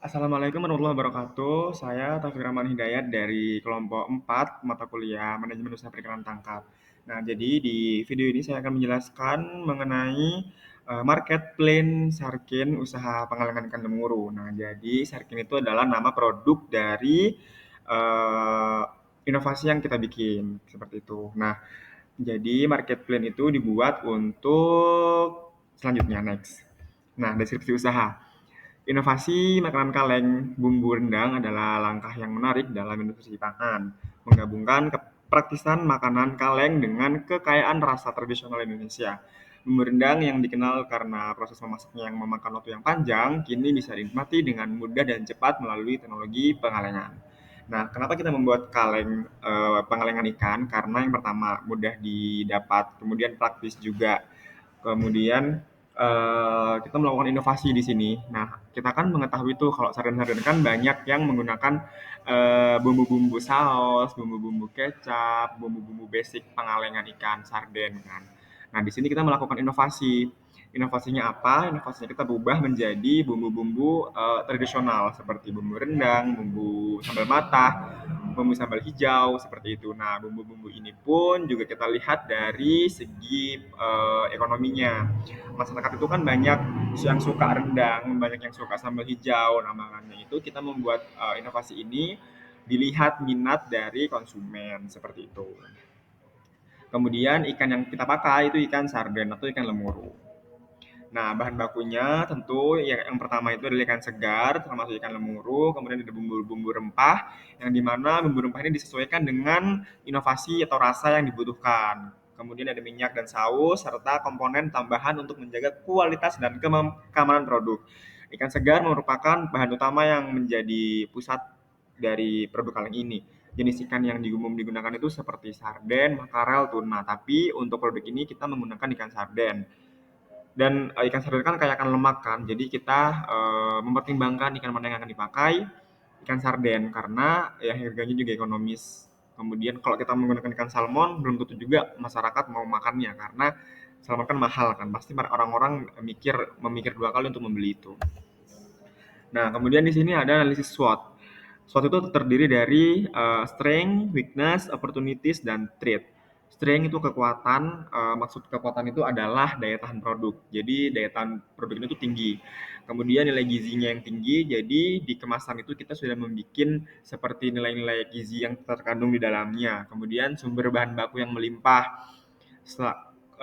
Assalamualaikum warahmatullahi wabarakatuh. Saya Taufik Rahman Hidayat dari kelompok 4 mata kuliah Manajemen Usaha Perikanan Tangkap. Nah, jadi di video ini saya akan menjelaskan mengenai market plan Sarkin usaha pengalengan ikan lemuru. Nah, jadi Sarkin itu adalah nama produk dari eh, inovasi yang kita bikin seperti itu. Nah, jadi market plan itu dibuat untuk selanjutnya next. Nah, deskripsi usaha. Inovasi makanan kaleng bumbu rendang adalah langkah yang menarik dalam industri pangan, menggabungkan kepraktisan makanan kaleng dengan kekayaan rasa tradisional Indonesia. Bumbu rendang yang dikenal karena proses memasaknya yang memakan waktu yang panjang, kini bisa dinikmati dengan mudah dan cepat melalui teknologi pengalengan. Nah, kenapa kita membuat pengalengan ikan? Karena yang pertama mudah didapat, kemudian praktis juga. Kemudian kita melakukan inovasi di sini. Nah, kita kan mengetahui tuh kalau sarden-sarden kan banyak yang menggunakan bumbu-bumbu saus, bumbu-bumbu kecap, bumbu-bumbu basic pengalengan ikan sarden kan. Nah, di sini kita melakukan inovasi. Inovasinya apa? Inovasinya kita berubah menjadi bumbu-bumbu tradisional seperti bumbu rendang, bumbu sambal matah, bumbu sambal hijau seperti itu. Nah, bumbu-bumbu ini pun juga kita lihat dari segi ekonominya. Masyarakat itu kan banyak yang suka rendang, banyak yang suka sambal hijau. Nah, makanya itu kita membuat inovasi ini dilihat minat dari konsumen seperti itu. Kemudian ikan yang kita pakai itu ikan sarden atau ikan lemuru. Nah, bahan bakunya tentu yang pertama itu adalah ikan segar, termasuk ikan lemuru, kemudian ada bumbu-bumbu rempah, yang dimana bumbu rempah ini disesuaikan dengan inovasi atau rasa yang dibutuhkan. Kemudian ada minyak dan saus, serta komponen tambahan untuk menjaga kualitas dan keamanan produk. Ikan segar merupakan bahan utama yang menjadi pusat dari produk kaleng ini. Jenis ikan yang digunakan itu seperti sarden, makarel, tuna. Tapi untuk produk ini kita menggunakan ikan sarden. Dan ikan sarden kan kaya akan lemak kan, jadi kita mempertimbangkan ikan mana yang akan dipakai, ikan sarden karena ya harganya juga ekonomis. Kemudian kalau kita menggunakan ikan salmon belum tentu juga masyarakat mau makannya karena salmon kan mahal kan, pasti orang-orang memikir dua kali untuk membeli itu. Nah, kemudian di sini ada analisis SWOT. SWOT itu terdiri dari strength, weakness, opportunities, dan threat. Strength itu kekuatan, maksud kekuatan itu adalah daya tahan produk. Jadi daya tahan produk itu tinggi. Kemudian nilai gizinya yang tinggi, jadi di kemasan itu kita sudah membuat seperti nilai-nilai gizi yang terkandung di dalamnya. Kemudian sumber bahan baku yang melimpah.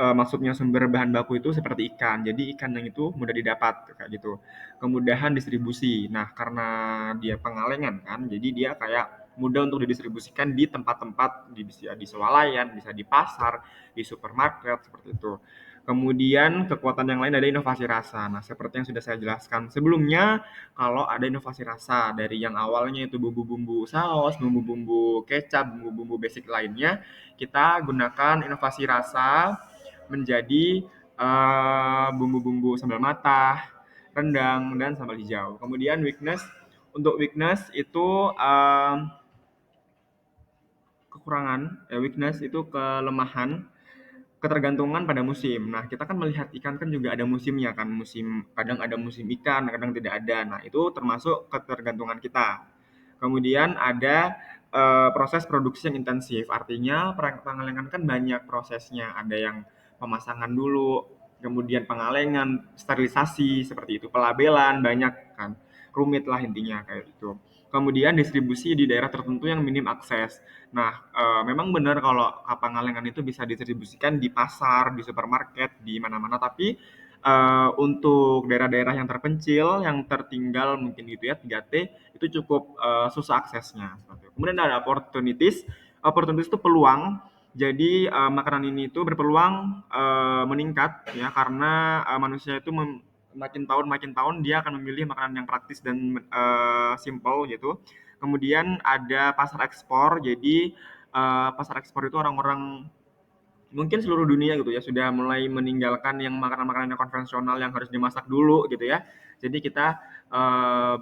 Maksudnya sumber bahan baku itu seperti ikan. Jadi ikan yang itu mudah didapat kayak gitu. Kemudahan distribusi. Nah, karena dia pengalengan kan, jadi dia kayak mudah untuk didistribusikan di tempat-tempat bisa di swalayan, bisa di pasar, di supermarket seperti itu. Kemudian kekuatan yang lain ada inovasi rasa. Nah, seperti yang sudah saya jelaskan sebelumnya, kalau ada inovasi rasa dari yang awalnya itu bumbu-bumbu saus, bumbu-bumbu kecap, bumbu-bumbu basic lainnya, kita gunakan inovasi rasa menjadi bumbu-bumbu sambal matah, rendang, dan sambal hijau. Kemudian untuk weakness itu kekurangan, weakness itu kelemahan, ketergantungan pada musim. Nah, kita kan melihat ikan kan juga ada musimnya kan, kadang ada musim ikan, kadang tidak ada. Nah, itu termasuk ketergantungan kita. Kemudian ada proses produksi yang intensif, artinya pengalengan kan banyak prosesnya, ada yang pemasangan dulu, kemudian pengalengan, sterilisasi seperti itu, pelabelan banyak kan, rumit lah intinya kayak itu. Kemudian distribusi di daerah tertentu yang minim akses. Nah, memang benar kalau Pangalengan itu bisa didistribusikan di pasar, di supermarket, di mana-mana, tapi untuk daerah-daerah yang terpencil, yang tertinggal mungkin gitu ya, 3T, itu cukup susah aksesnya. Kemudian ada opportunities. Opportunities itu peluang. Jadi makanan ini itu berpeluang meningkat ya karena manusia itu makin tahun dia akan memilih makanan yang praktis dan simple gitu. Kemudian ada pasar ekspor. Jadi pasar ekspor itu orang-orang mungkin seluruh dunia gitu ya sudah mulai meninggalkan yang makanan-makanan yang konvensional yang harus dimasak dulu gitu ya. Jadi kita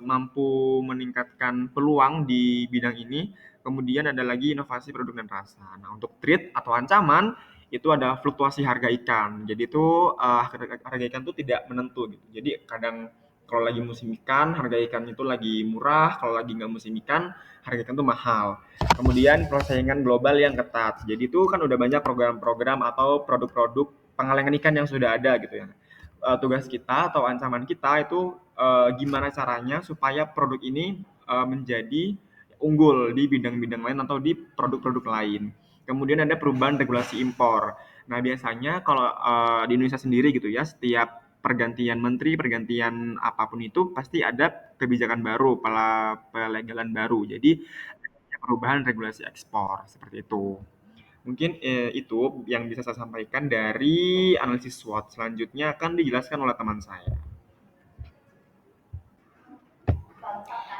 mampu meningkatkan peluang di bidang ini. Kemudian ada lagi inovasi produk dan rasa. Nah, untuk threat atau ancaman itu ada fluktuasi harga ikan. Jadi itu harga ikan itu tidak menentu gitu. Jadi kadang Kalau lagi musim ikan, harga ikan itu lagi murah, kalau lagi nggak musim ikan, harga ikan itu mahal. Kemudian persaingan global yang ketat. Jadi itu kan udah banyak program-program atau produk-produk pengalengan ikan yang sudah ada gitu ya. Tugas kita atau ancaman kita itu gimana caranya supaya produk ini menjadi unggul di bidang-bidang lain atau di produk-produk lain. Kemudian ada perubahan regulasi impor. Nah, biasanya kalau di Indonesia sendiri gitu ya, setiap pergantian menteri, pergantian apapun itu pasti ada kebijakan baru, pelegalan baru. Jadi perubahan regulasi ekspor seperti itu. Mungkin itu yang bisa saya sampaikan dari analisis SWOT. Selanjutnya akan dijelaskan oleh teman saya.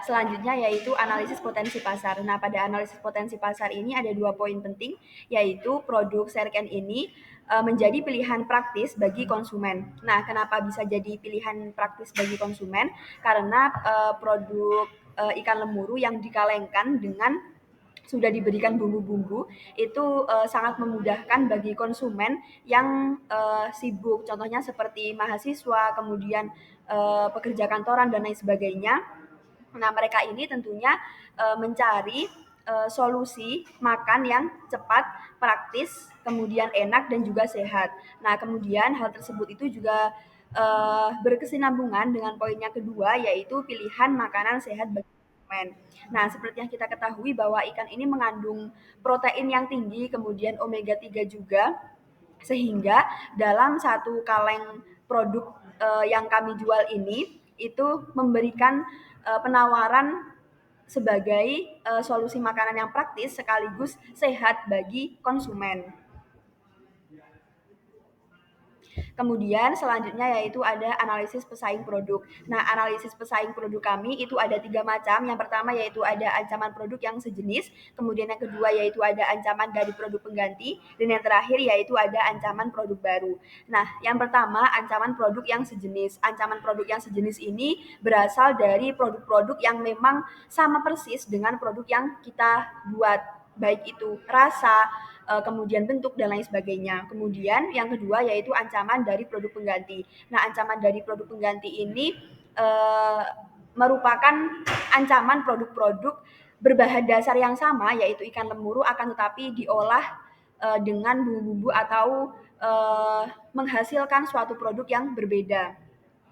Selanjutnya yaitu analisis potensi pasar. Nah, pada analisis potensi pasar ini ada dua poin penting, yaitu produk Serken ini menjadi pilihan praktis bagi konsumen. Nah, kenapa bisa jadi pilihan praktis bagi konsumen? Karena produk ikan lemuru yang dikalengkan dengan sudah diberikan bumbu-bumbu itu sangat memudahkan bagi konsumen yang sibuk, contohnya seperti mahasiswa, kemudian pekerja kantoran dan lain sebagainya. Nah, mereka ini tentunya mencari solusi makan yang cepat, praktis, kemudian enak dan juga sehat. Nah, kemudian hal tersebut itu juga berkesinambungan dengan poin yang kedua, yaitu pilihan makanan sehat bagi konsumen. Nah, seperti yang kita ketahui bahwa ikan ini mengandung protein yang tinggi, kemudian omega 3 juga, sehingga dalam satu kaleng produk yang kami jual ini itu memberikan penawaran sebagai solusi makanan yang praktis sekaligus sehat bagi konsumen. Kemudian selanjutnya yaitu ada analisis pesaing produk. Nah, analisis pesaing produk kami itu ada tiga macam. Yang pertama yaitu ada ancaman produk yang sejenis, kemudian yang kedua yaitu ada ancaman dari produk pengganti, dan yang terakhir yaitu ada ancaman produk baru. Nah, yang pertama ancaman produk yang sejenis. Ancaman produk yang sejenis ini berasal dari produk-produk yang memang sama persis dengan produk yang kita buat, baik itu rasa, kemudian bentuk dan lain sebagainya. Kemudian yang kedua yaitu ancaman dari produk pengganti. Nah, ancaman dari produk pengganti ini eh, merupakan ancaman produk-produk berbahan dasar yang sama, yaitu ikan lemuru, akan tetapi diolah dengan bumbu-bumbu atau menghasilkan suatu produk yang berbeda.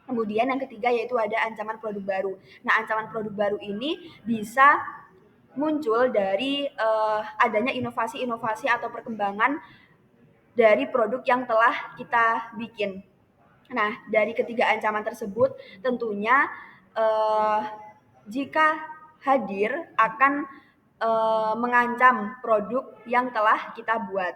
Kemudian yang ketiga yaitu ada ancaman produk baru. Nah, ancaman produk baru ini bisa muncul dari adanya inovasi-inovasi atau perkembangan dari produk yang telah kita bikin. Nah, dari ketiga ancaman tersebut, tentunya eh, jika hadir akan mengancam produk yang telah kita buat.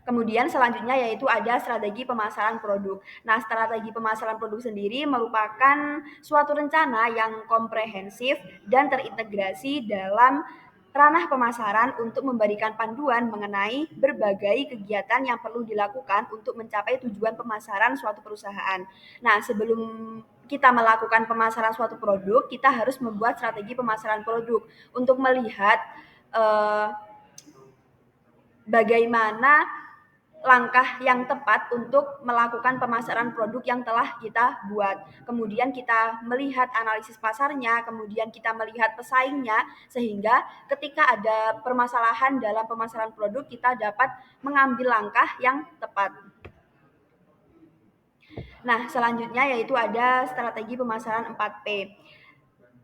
Kemudian selanjutnya yaitu ada strategi pemasaran produk. Nah, strategi pemasaran produk sendiri merupakan suatu rencana yang komprehensif dan terintegrasi dalam ranah pemasaran untuk memberikan panduan mengenai berbagai kegiatan yang perlu dilakukan untuk mencapai tujuan pemasaran suatu perusahaan. Nah, sebelum kita melakukan pemasaran suatu produk, kita harus membuat strategi pemasaran produk untuk melihat eh, bagaimana langkah yang tepat untuk melakukan pemasaran produk yang telah kita buat. Kemudian kita melihat analisis pasarnya, kemudian kita melihat pesaingnya, sehingga ketika ada permasalahan dalam pemasaran produk, kita dapat mengambil langkah yang tepat. Nah, selanjutnya yaitu ada strategi pemasaran 4P.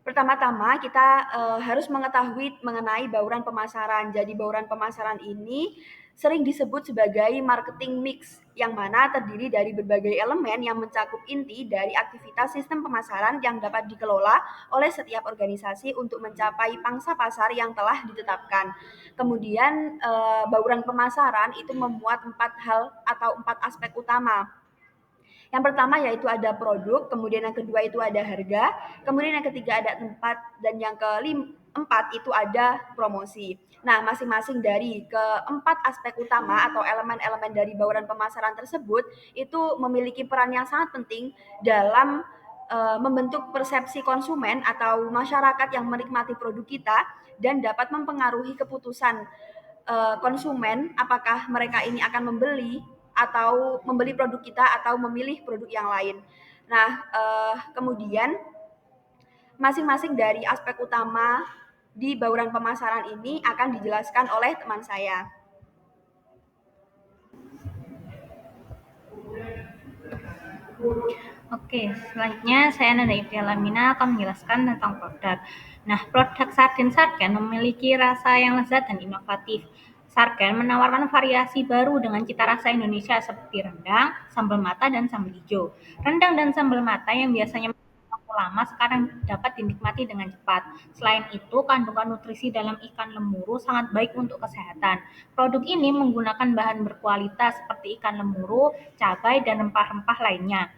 Pertama-tama kita harus mengetahui mengenai bauran pemasaran. Jadi bauran pemasaran ini sering disebut sebagai marketing mix, yang mana terdiri dari berbagai elemen yang mencakup inti dari aktivitas sistem pemasaran yang dapat dikelola oleh setiap organisasi untuk mencapai pangsa pasar yang telah ditetapkan. Kemudian bauran pemasaran itu memuat 4 hal atau 4 aspek utama. Yang pertama yaitu ada produk, kemudian yang kedua itu ada harga, kemudian yang ketiga ada tempat, dan yang keempat itu ada promosi. Nah, masing-masing dari keempat aspek utama atau elemen-elemen dari bauran pemasaran tersebut itu memiliki peran yang sangat penting dalam membentuk persepsi konsumen atau masyarakat yang menikmati produk kita, dan dapat mempengaruhi keputusan konsumen apakah mereka ini akan membeli atau membeli produk kita atau memilih produk yang lain. Nah, kemudian masing-masing dari aspek utama di bauran pemasaran ini akan dijelaskan oleh teman saya. Oke, selanjutnya saya Nanda Iftia Lamina akan menjelaskan tentang produk. Nah, produk sarden Sarken memiliki rasa yang lezat dan inovatif. Sarken menawarkan variasi baru dengan cita rasa Indonesia seperti rendang, sambal mata, dan sambal hijau. Rendang dan sambal mata yang biasanya waktu lama sekarang dapat dinikmati dengan cepat. Selain itu, kandungan nutrisi dalam ikan lemuru sangat baik untuk kesehatan. Produk ini menggunakan bahan berkualitas seperti ikan lemuru, cabai, dan rempah-rempah lainnya.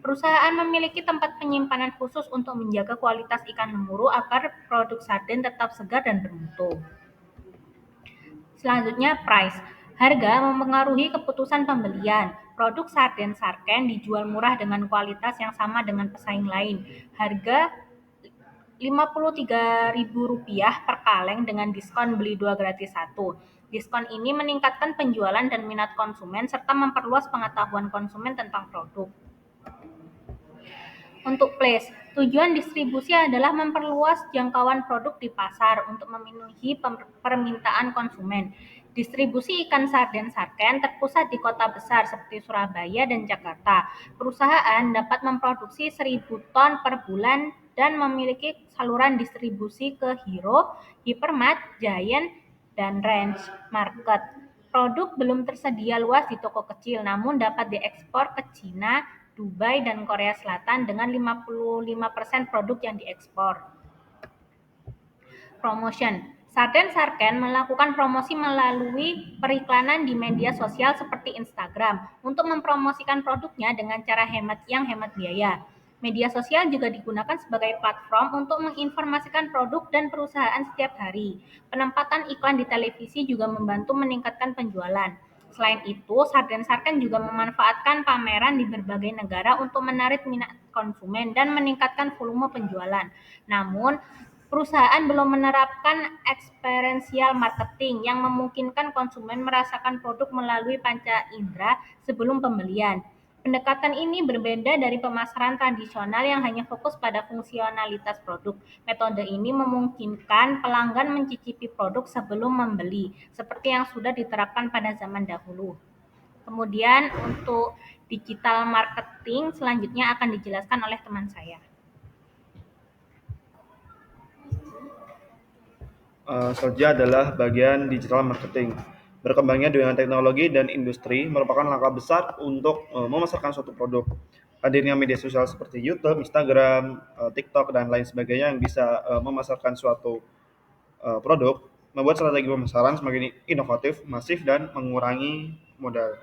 Perusahaan memiliki tempat penyimpanan khusus untuk menjaga kualitas ikan lemuru agar produk sarden tetap segar dan bermutu. Selanjutnya, price. Harga mempengaruhi keputusan pembelian. Produk sarden Sarken dijual murah dengan kualitas yang sama dengan pesaing lain. Harga Rp53.000 per kaleng dengan diskon beli 2 gratis 1. Diskon ini meningkatkan penjualan dan minat konsumen serta memperluas pengetahuan konsumen tentang produk. Untuk place, tujuan distribusi adalah memperluas jangkauan produk di pasar untuk memenuhi permintaan konsumen. Distribusi ikan sarden Sarken terpusat di kota besar seperti Surabaya dan Jakarta. Perusahaan dapat memproduksi 1.000 ton per bulan dan memiliki saluran distribusi ke Hero, Hypermart, Giant, dan Range Market. Produk belum tersedia luas di toko kecil, namun dapat diekspor ke China, Dubai, dan Korea Selatan dengan 55% produk yang diekspor. Promotion. Sarden Sarken melakukan promosi melalui periklanan di media sosial seperti Instagram untuk mempromosikan produknya dengan cara hemat biaya. Media sosial juga digunakan sebagai platform untuk menginformasikan produk dan perusahaan setiap hari. Penempatan iklan di televisi juga membantu meningkatkan penjualan. Selain itu, Sarden Sarken juga memanfaatkan pameran di berbagai negara untuk menarik minat konsumen dan meningkatkan volume penjualan. Namun, perusahaan belum menerapkan experiential marketing yang memungkinkan konsumen merasakan produk melalui panca indera sebelum pembelian. Pendekatan ini berbeda dari pemasaran tradisional yang hanya fokus pada fungsionalitas produk. Metode ini memungkinkan pelanggan mencicipi produk sebelum membeli, seperti yang sudah diterapkan pada zaman dahulu. Kemudian untuk digital marketing selanjutnya akan dijelaskan oleh teman saya. Selanjutnya adalah bagian digital marketing. Berkembangnya dengan teknologi dan industri merupakan langkah besar untuk memasarkan suatu produk. Hadirnya media sosial seperti YouTube, Instagram, TikTok, dan lain sebagainya yang bisa memasarkan suatu produk membuat strategi pemasaran semakin inovatif, masif, dan mengurangi modal.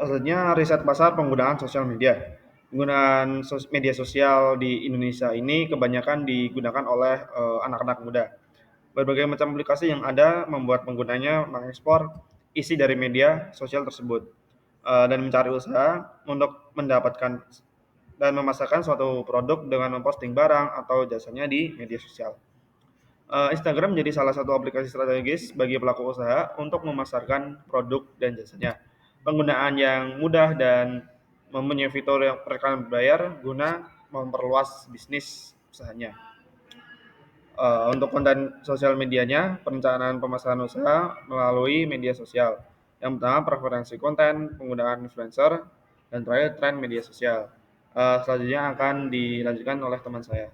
Selanjutnya, riset pasar penggunaan sosial media. Penggunaan media sosial di Indonesia ini kebanyakan digunakan oleh anak-anak muda. Berbagai macam aplikasi yang ada membuat penggunanya mengekspor isi dari media sosial tersebut dan mencari usaha untuk mendapatkan dan memasarkan suatu produk dengan memposting barang atau jasanya di media sosial. Instagram menjadi salah satu aplikasi strategis bagi pelaku usaha untuk memasarkan produk dan jasanya. Penggunaan yang mudah dan mempunyai fitur yang periklanan berbayar guna memperluas bisnis usahanya. Untuk konten sosial medianya, perencanaan pemasaran usaha melalui media sosial. Yang pertama, preferensi konten, penggunaan influencer, dan terakhir tren media sosial. Selanjutnya akan dilanjutkan oleh teman saya.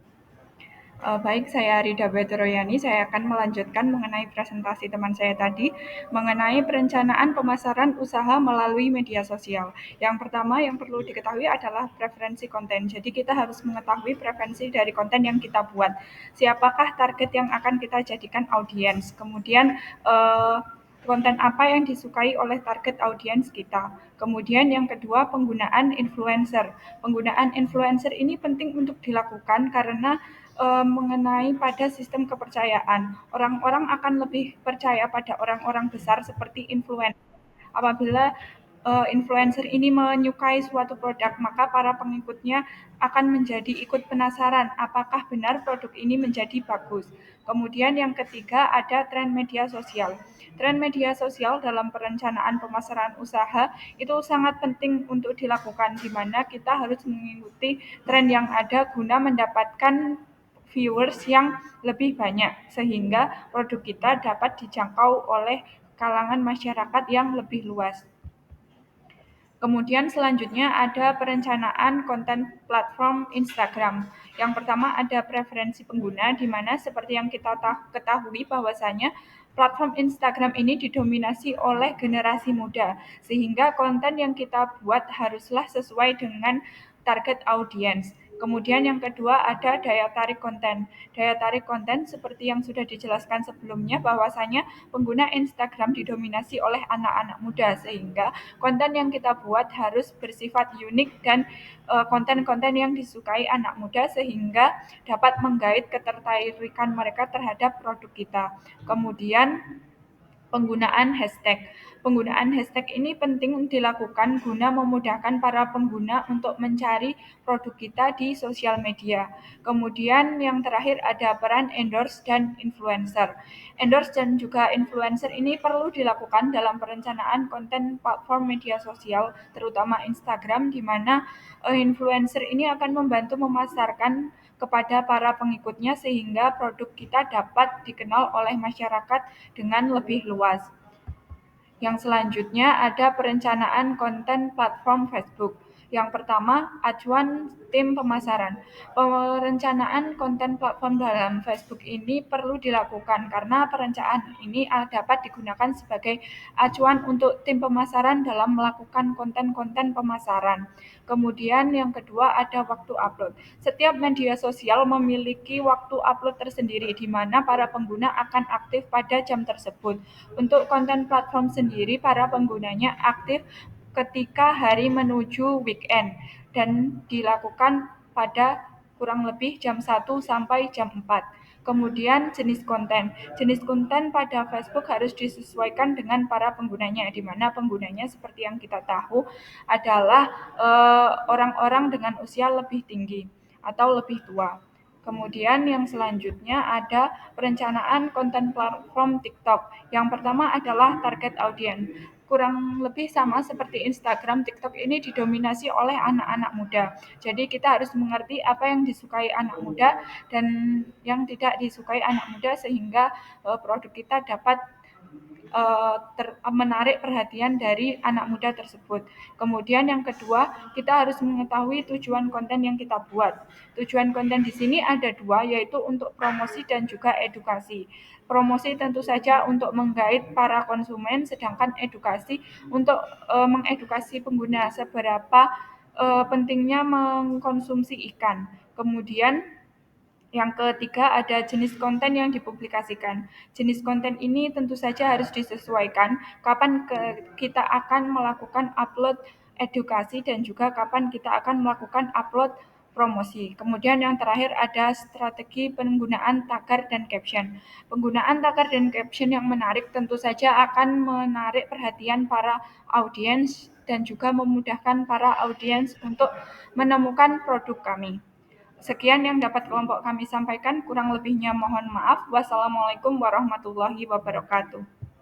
Baik, saya Rida Bedroyani. Saya akan melanjutkan mengenai presentasi teman saya tadi mengenai perencanaan pemasaran usaha melalui media sosial. Yang pertama yang perlu diketahui adalah preferensi konten. Jadi kita harus mengetahui preferensi dari konten yang kita buat. Siapakah target yang akan kita jadikan audiens? Kemudian konten apa yang disukai oleh target audiens kita. Kemudian yang kedua, penggunaan influencer. Penggunaan influencer ini penting untuk dilakukan karena mengenai pada sistem kepercayaan. Orang-orang akan lebih percaya pada orang-orang besar seperti influencer apabila influencer ini menyukai suatu produk, maka para pengikutnya akan menjadi ikut penasaran apakah benar produk ini menjadi bagus. Kemudian yang ketiga ada tren media sosial. Tren media sosial dalam perencanaan pemasaran usaha itu sangat penting untuk dilakukan, di mana kita harus mengikuti tren yang ada guna mendapatkan viewers yang lebih banyak, sehingga produk kita dapat dijangkau oleh kalangan masyarakat yang lebih luas. Kemudian selanjutnya ada perencanaan konten platform Instagram. Yang pertama ada preferensi pengguna, di mana seperti yang kita ketahui bahwasanya platform Instagram ini didominasi oleh generasi muda, sehingga konten yang kita buat haruslah sesuai dengan target audiens. Kemudian yang kedua ada daya tarik konten. Daya tarik konten seperti yang sudah dijelaskan sebelumnya bahwasanya pengguna Instagram didominasi oleh anak-anak muda, sehingga konten yang kita buat harus bersifat unik dan konten-konten yang disukai anak muda, sehingga dapat menggait ketertarikan mereka terhadap produk kita. Kemudian penggunaan hashtag. Penggunaan hashtag ini penting dilakukan guna memudahkan para pengguna untuk mencari produk kita di sosial media. Kemudian yang terakhir ada peran endorse dan influencer. Endorse dan juga influencer ini perlu dilakukan dalam perencanaan konten platform media sosial, terutama Instagram, di mana influencer ini akan membantu memasarkan kepada para pengikutnya sehingga produk kita dapat dikenal oleh masyarakat dengan lebih luas. Yang selanjutnya ada perencanaan konten platform Facebook. Yang pertama, acuan tim pemasaran. Perencanaan konten platform dalam Facebook ini perlu dilakukan karena perencanaan ini dapat digunakan sebagai acuan untuk tim pemasaran dalam melakukan konten-konten pemasaran. Kemudian yang kedua ada waktu upload. Setiap media sosial memiliki waktu upload tersendiri di mana para pengguna akan aktif pada jam tersebut. Untuk konten platform sendiri, para penggunanya aktif ketika hari menuju weekend dan dilakukan pada kurang lebih jam 1 sampai jam 4. Kemudian jenis konten. Jenis konten pada Facebook harus disesuaikan dengan para penggunanya, di mana penggunanya seperti yang kita tahu adalah orang-orang dengan usia lebih tinggi atau lebih tua. Kemudian yang selanjutnya ada perencanaan konten platform TikTok. Yang pertama adalah target audiens. Kurang lebih sama seperti Instagram, TikTok ini didominasi oleh anak-anak muda. Jadi kita harus mengerti apa yang disukai anak muda dan yang tidak disukai anak muda, sehingga produk kita dapat menarik perhatian dari anak muda tersebut. Kemudian yang kedua, kita harus mengetahui tujuan konten yang kita buat. Tujuan konten di sini ada dua, yaitu untuk promosi dan juga edukasi. Promosi tentu saja untuk menggait para konsumen, sedangkan edukasi untuk mengedukasi pengguna seberapa pentingnya mengkonsumsi ikan. Kemudian yang ketiga ada jenis konten yang dipublikasikan. Jenis konten ini tentu saja harus disesuaikan kapan kita akan melakukan upload edukasi dan juga kapan kita akan melakukan upload promosi. Kemudian yang terakhir ada strategi penggunaan tagar dan caption. Penggunaan tagar dan caption yang menarik tentu saja akan menarik perhatian para audiens dan juga memudahkan para audiens untuk menemukan produk kami. Sekian yang dapat kelompok kami sampaikan, kurang lebihnya mohon maaf. Wassalamualaikum warahmatullahi wabarakatuh.